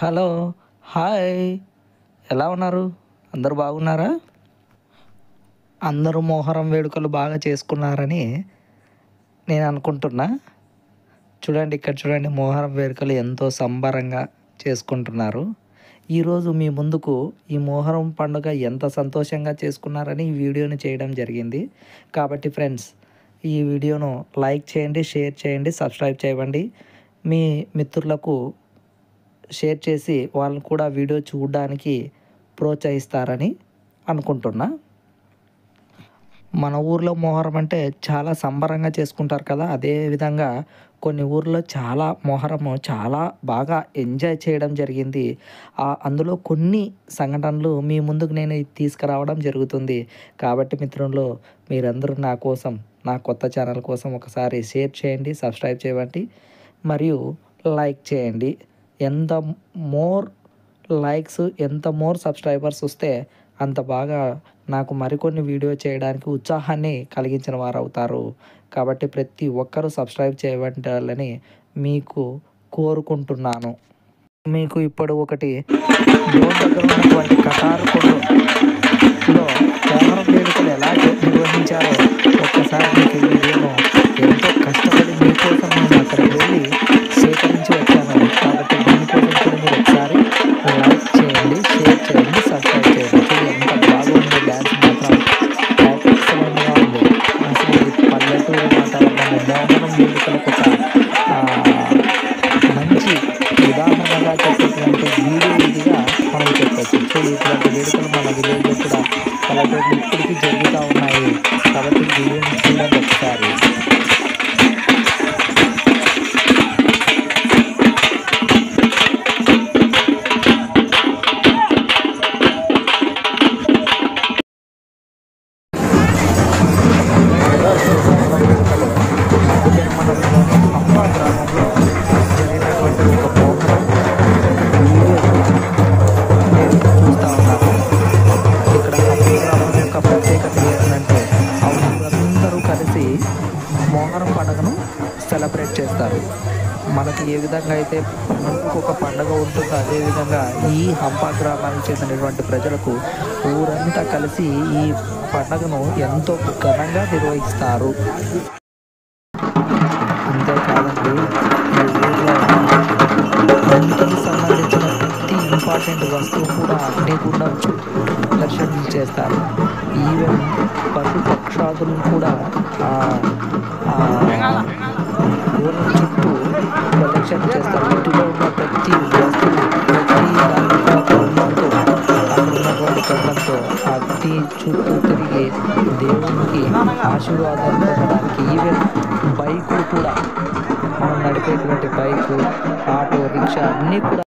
Hello. Hi. ఎలా ఉన్నారు? అందరూ బాగున్నారా? అందరూ మొహరం వేడుకలు బాగా చేసుకున్నారని నేను అనుకుంటున్నా. చూడండి, ఇక్కడ చూడండి, మొహరం వేడుకలు ఎంతో సంబరంగా చేసుకుంటున్నారు. ఈరోజు మీ ముందుకు ఈ మొహరం పండుగ ఎంత సంతోషంగా చేసుకున్నారని ఈ వీడియోని చేయడం జరిగింది. కాబట్టి ఫ్రెండ్స్, ఈ వీడియోను లైక్ చేయండి, షేర్ చేయండి, సబ్స్క్రైబ్ చేయండి. మీ మిత్రులకు షేర్ చేసి వాళ్ళని కూడా వీడియో చూడడానికి ప్రోత్సహిస్తారని అనుకుంటున్నా. మన ఊర్లో మొహరం అంటే చాలా సంబరంగా చేసుకుంటారు కదా. అదేవిధంగా కొన్ని ఊర్లో మొహరము చాలా బాగా ఎంజాయ్ చేయడం జరిగింది. అందులో కొన్ని సంఘటనలు మీ ముందుకు నేను తీసుకురావడం జరుగుతుంది. కాబట్టి మిత్రులు, మీరందరూ నా కోసం, నా కొత్త ఛానల్ కోసం ఒకసారి షేర్ చేయండి, సబ్స్క్రైబ్ చేయండి మరియు లైక్ చేయండి. ఎంత మోర్ లైక్స్, ఎంత మోర్ సబ్స్క్రైబర్స్ వస్తే అంత బాగా నాకు మరికొన్ని వీడియో చేయడానికి ఉత్సాహాన్ని కలిగించిన వారు అవుతారు. కాబట్టి ప్రతి ఒక్కరూ సబ్స్క్రైబ్ చేయాలని మీకు కోరుకుంటున్నాను. మీకు ఇప్పుడు ఒకటి డోర్ దగ్గర ఉన్నటువంటి కటారు కొండలో మొహరం వేడుకలు ఎలా నిర్వహించారో ఒక్కసారి మీకు ఈ వీడియోను ఎంతో కష్టపడి మీకోసం నేను అక్కడికి వెళ్ళి సేకరించి వచ్చాను. కాబట్టి దీనికోసం కూడా మీరు ఒకసారి లైక్ చేయండి, షేర్ చేయండి, సబ్స్క్రైబ్ చేయండి. చూడండి ఎంత బాగుంది, డ్యాన్స్ మాత్రం ఎక్సలెంట్గా ఉంది. అసలు ఈ పల్లెటూరు వాతావరణము మొహరం వేడుకలకు ఒక మంచి ఉదాహరణగా చెప్పేటువంటి వీడియో ఇదిగా మనం చెప్పచ్చు. చూడు, ఇటువంటి వేడుకలు మన విలేజ్లో కూడా పల్లెటూరులో ఇప్పటికీ జరుగుతూ ఉన్నాయి. కాబట్టి వీడియోని చూడండి ఒకసారి. మొహరం పండుగను సెలబ్రేట్ చేస్తారు. మనకి ఏ విధంగా అయితే ఒక పండుగ ఉంటుందో అదేవిధంగా ఈ హంపా గ్రామానికి చెందినటువంటి ప్రజలకు ఊరంతా కలిసి ఈ పండుగను ఎంతో ఘనంగా నిర్వహిస్తారు. అంతేకాదండి, ఈ ఊళ్ళో ఇంటికి సంబంధించిన ప్రతి ఇంపార్టెంట్ వస్తువు కూడా అగ్నిగుండం చుట్టూ ప్రదర్శన చేస్తారు. ఈవెన్ పశు పక్షాదులను కూడా గోడల చుట్టూ ప్రదక్షిణ చేస్తారు. ఇంటిలో ఉన్న ప్రతి వస్తువు, ప్రతి దాని గంధంతో, అక్కడ ఉన్నటువంటి గంధంతో అగ్ని చుట్టూ తిరిగి దేవునికి ఆశీర్వాదాలు పొందడానికి. ఈవెన్ బైకులు కూడా, మనం నడిపేటువంటి బైకు, ఆటో, రిక్షా అన్నీ కూడా